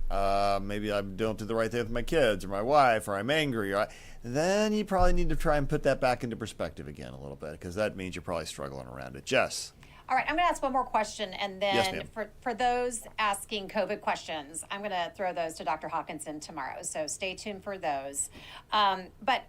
maybe I don't do the right thing with my kids or my wife, or I'm angry, then you probably need to try and put that back into perspective again a little bit, because that means you're probably struggling around it. Jess? All right, I'm going to ask one more question, and then Yes, ma'am. for those asking COVID questions, I'm going to throw those to Dr. Hawkinson tomorrow, so stay tuned for those. But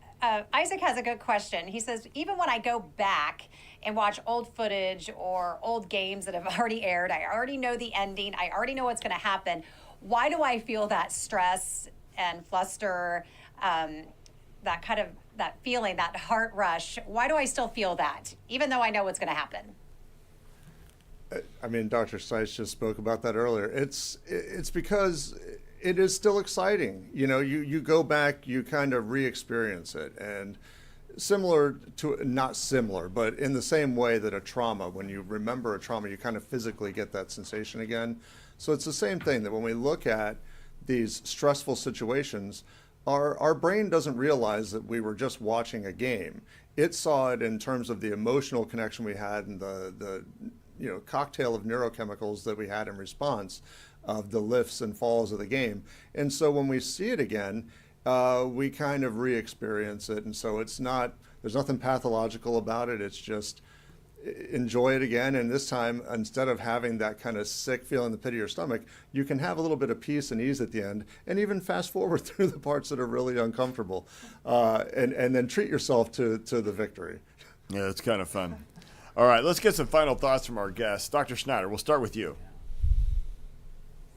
Isaac has a good question. He says, even when I go back and watch old footage or old games that have already aired, I already know the ending, I already know what's going to happen, why do I feel that stress and fluster, that feeling, that heart rush? Why do I still feel that, even though I know what's going to happen? I mean, Dr. Stites just spoke about that earlier. It's because it is still exciting. You go back, you kind of re-experience it. And not similar, but in the same way that a trauma, when you remember a trauma, you kind of physically get that sensation again. So it's the same thing, that when we look at these stressful situations, our brain doesn't realize that we were just watching a game. It saw it in terms of the emotional connection we had and the cocktail of neurochemicals that we had in response of the lifts and falls of the game. And so when we see it again, we kind of re-experience it. And so there's nothing pathological about it. It's just enjoy it again. And this time, instead of having that kind of sick feeling in the pit of your stomach, you can have a little bit of peace and ease at the end, and even fast forward through the parts that are really uncomfortable, and then treat yourself to the victory. Yeah, it's kind of fun. All right, let's get some final thoughts from our guests. Dr. Schneider, we'll start with you.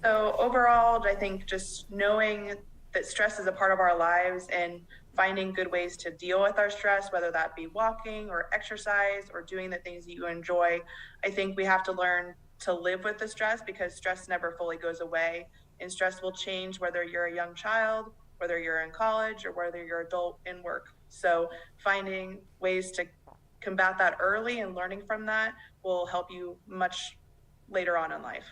So overall, I think just knowing that stress is a part of our lives and finding good ways to deal with our stress, whether that be walking or exercise or doing the things that you enjoy. I think we have to learn to live with the stress, because stress never fully goes away, and stress will change whether you're a young child, whether you're in college, or whether you're adult in work. So finding ways to combat that early and learning from that will help you much later on in life.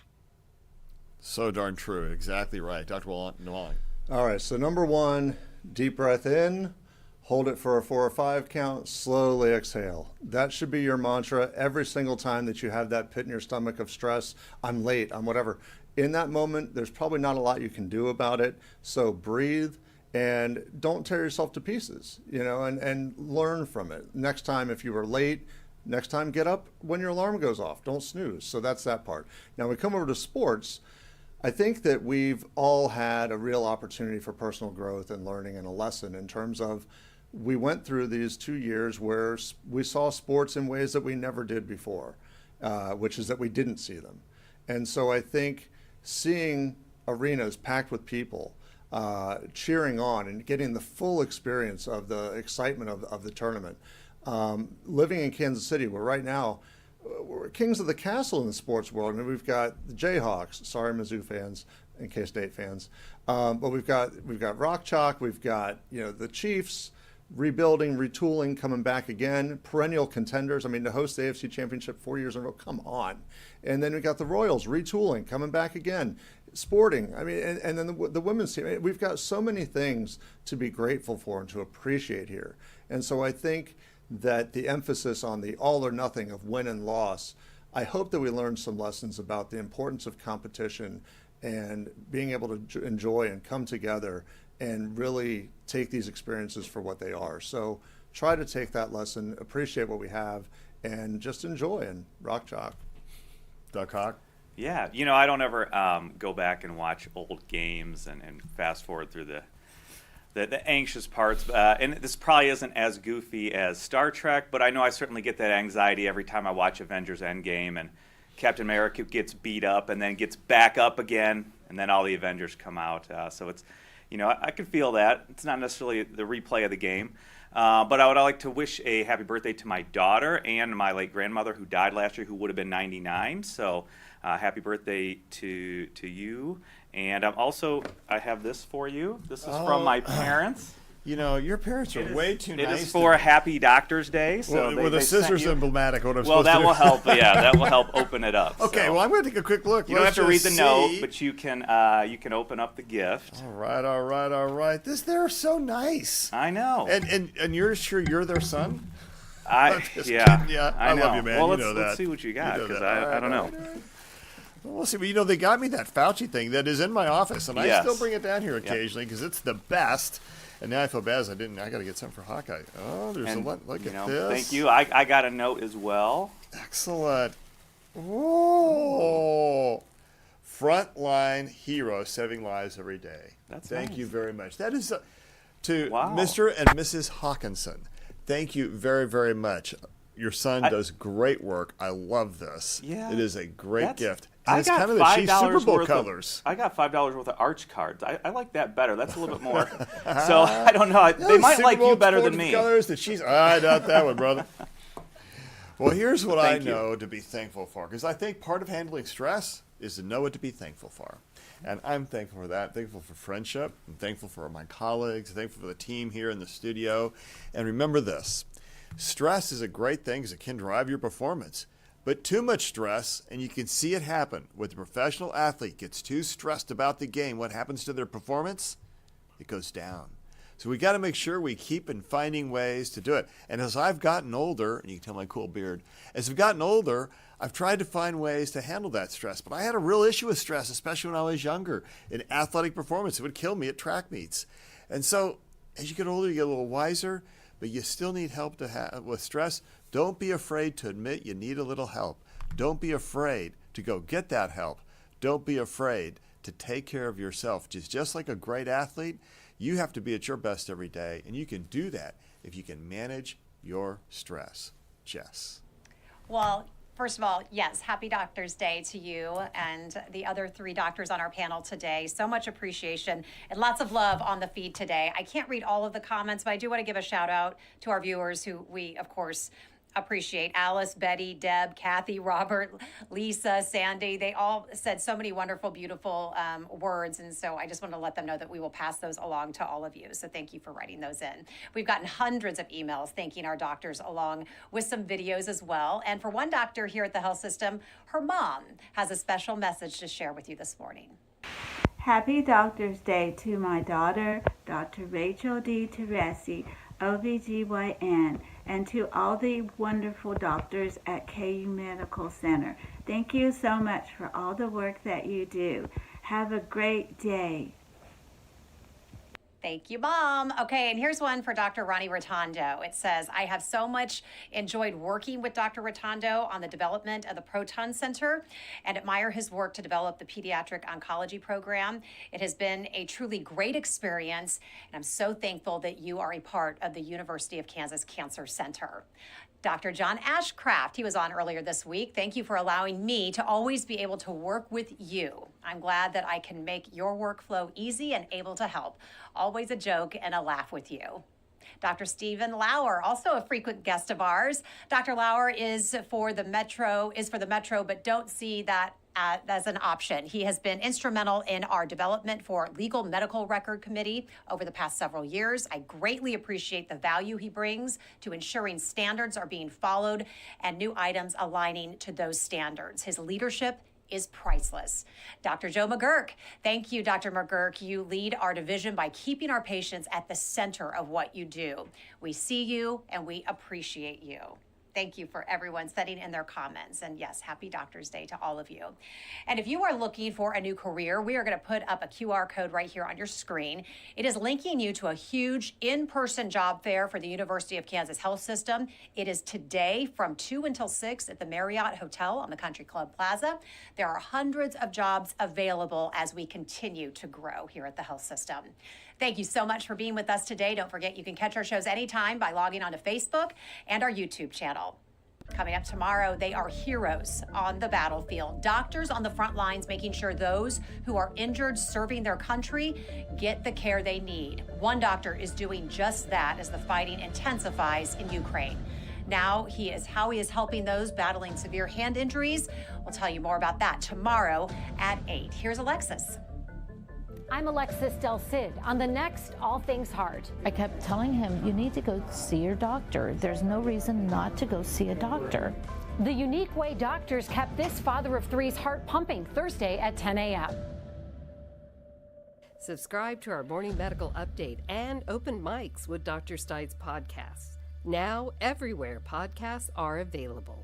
So darn true. Exactly right. Dr. Nawali. All right, so number one, deep breath in, hold it for a 4 or 5 count, slowly exhale. That should be your mantra every single time that you have that pit in your stomach of stress. I'm late, I'm whatever. In that moment, there's probably not a lot you can do about it. So breathe and don't tear yourself to pieces, and learn from it. Next time, if you were late, next time get up when your alarm goes off. Don't snooze. So that's that part. Now we come over to sports. I think that we've all had a real opportunity for personal growth and learning and a lesson in terms of we went through these 2 years where we saw sports in ways that we never did before, which is that we didn't see them. And so I think seeing arenas packed with people, cheering on and getting the full experience of the excitement of the tournament, living in Kansas City, where right now, we're kings of the castle in the sports world. I mean, we've got the Jayhawks, sorry Mizzou fans and K-State fans, but we've got Rock Chalk, we've got the Chiefs rebuilding, retooling, coming back again, perennial contenders. I mean, to host the AFC Championship 4 years in a row, come on. And then we got the Royals retooling, coming back again, Sporting. I mean, and then the women's team. We've got so many things to be grateful for and to appreciate here. And so I think that the emphasis on the all or nothing of win and loss, I hope that we learn some lessons about the importance of competition and being able to enjoy and come together and really take these experiences for what they are. So try to take that lesson, appreciate what we have, and just enjoy and rock chalk. Doug Hawk? Yeah, I don't ever go back and watch old games and fast forward through the anxious parts. And this probably isn't as goofy as Star Trek, but I know I certainly get that anxiety every time I watch Avengers Endgame and Captain America gets beat up and then gets back up again, and then all the Avengers come out. So it's, I can feel that. It's not necessarily the replay of the game. But I would like to wish a happy birthday to my daughter and my late grandmother who died last year, who would have been 99. So happy birthday to you. And I have this for you. This is from my parents. Your parents are way too nice. It is for Happy Doctor's Day. So the scissors emblematic. What I'm well, supposed to that do. will help. Yeah, that will help open it up. Okay, so. well, I'm going to take a quick look. You don't have to read the note, but you can open up the gift. All right. They're so nice. I know. And you're sure you're their son? Yeah. I know. love you, man. Well, you know let's see what you got, because that. I don't know. Well, we'll see. But they got me that Fauci thing that is in my office, and I still bring it down here occasionally because it's the best. And now I feel bad as I got to get something for Hawkeye. Oh, there's a lot. Look at this. Thank you. I got a note as well. Excellent. Oh, frontline hero saving lives every day. Thank nice. you very much. That is to Wow. Mr. and Mrs. Hawkinson. Thank you very, very much. Your son does great work. I love this. Yeah. It is a great gift. I And it's got kind of the Chiefs Super Bowl worth colors. I got $5 worth of Arch cards. I like that better. That's a little bit more. So I don't know. They might like you better than me. Colors, the Chiefs. I doubt that one, brother. Well, here's what I Thank you. know to be thankful for, because I think part of handling stress is to know what to be thankful for. And I'm thankful for that. I'm thankful for friendship. I'm thankful for my colleagues. I'm thankful for the team here in the studio. And remember this. Stress is a great thing because it can drive your performance. But too much stress, and you can see it happen when the professional athlete gets too stressed about the game, what happens to their performance? It goes down. So we got to make sure we keep finding ways to do it. And as I've gotten older, and you can tell my cool beard, as I've gotten older, I've tried to find ways to handle that stress. But I had a real issue with stress, especially when I was younger. In athletic performance, it would kill me at track meets. And so as you get older, you get a little wiser, but you still need help with stress. Don't be afraid to admit you need a little help. Don't be afraid to go get that help. Don't be afraid to take care of yourself. Just like a great athlete, you have to be at your best every day, and you can do that if you can manage your stress. Jess. Well, first of all, yes, happy Doctor's Day to you and the other 3 doctors on our panel today. So much appreciation and lots of love on the feed today. I can't read all of the comments, but I do want to give a shout out to our viewers who we, of course, appreciate. Alice, Betty, Deb, Kathy, Robert, Lisa, Sandy. They all said so many wonderful, beautiful words. And so I just want to let them know that we will pass those along to all of you. So thank you for writing those in. We've gotten hundreds of emails thanking our doctors, along with some videos as well. And for one doctor here at the health system, her mom has a special message to share with you this morning. Happy Doctor's Day to my daughter, Dr. Rachel D. Teresi, OBGYN, and to all the wonderful doctors at KU Medical Center. Thank you so much for all the work that you do. Have a great day. Thank you, Mom. Okay, and here's one for Dr. Ronnie Rotondo. It says, I have so much enjoyed working with Dr. Rotondo on the development of the Proton Center and admire his work to develop the pediatric oncology program. It has been a truly great experience, and I'm so thankful that you are a part of the University of Kansas Cancer Center. Dr. John Ashcraft, he was on earlier this week. Thank you for allowing me to always be able to work with you. I'm glad that I can make your workflow easy and able to help. Always a joke and a laugh with you. Dr. Stephen Lauer, also a frequent guest of ours. Dr. Lauer is for the Metro, but don't see that as an option. He has been instrumental in our development for Legal Medical Record Committee over the past several years. I greatly appreciate the value he brings to ensuring standards are being followed and new items aligning to those standards. His leadership is priceless. Dr. Joe McGurk, thank you, Dr. McGurk. You lead our division by keeping our patients at the center of what you do. We see you and we appreciate you. Thank you for everyone sending in their comments. And yes, happy Doctor's Day to all of you. And if you are looking for a new career, we are going to put up a QR code right here on your screen. It is linking you to a huge in-person job fair for the University of Kansas Health System. It is today from 2 until 6 at the Marriott Hotel on the Country Club Plaza. There are hundreds of jobs available as we continue to grow here at the health system. Thank you so much for being with us today. Don't forget you can catch our shows anytime by logging on to Facebook and our YouTube channel. Coming up tomorrow, they are heroes on the battlefield. Doctors on the front lines making sure those who are injured serving their country get the care they need. One doctor is doing just that as the fighting intensifies in Ukraine. Now how he is helping those battling severe hand injuries. We'll tell you more about that tomorrow at 8. Here's Alexis. I'm Alexis Del Cid on the next All Things Heart. I kept telling him, you need to go see your doctor. There's no reason not to go see a doctor. The unique way doctors kept this father of three's heart pumping Thursday at 10 a.m. Subscribe to our morning medical update and open mics with Dr. Stites podcasts. Now, everywhere podcasts are available.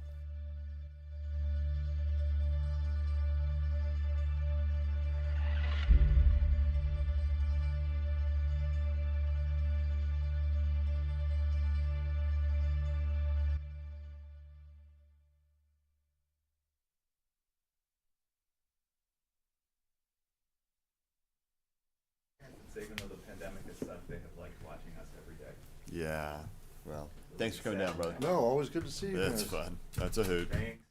Even though the pandemic is such, they have liked watching us every day. Yeah. Well, thanks for coming down, brother. No, always good to see you That's guys. fun. That's a hoot. Thanks.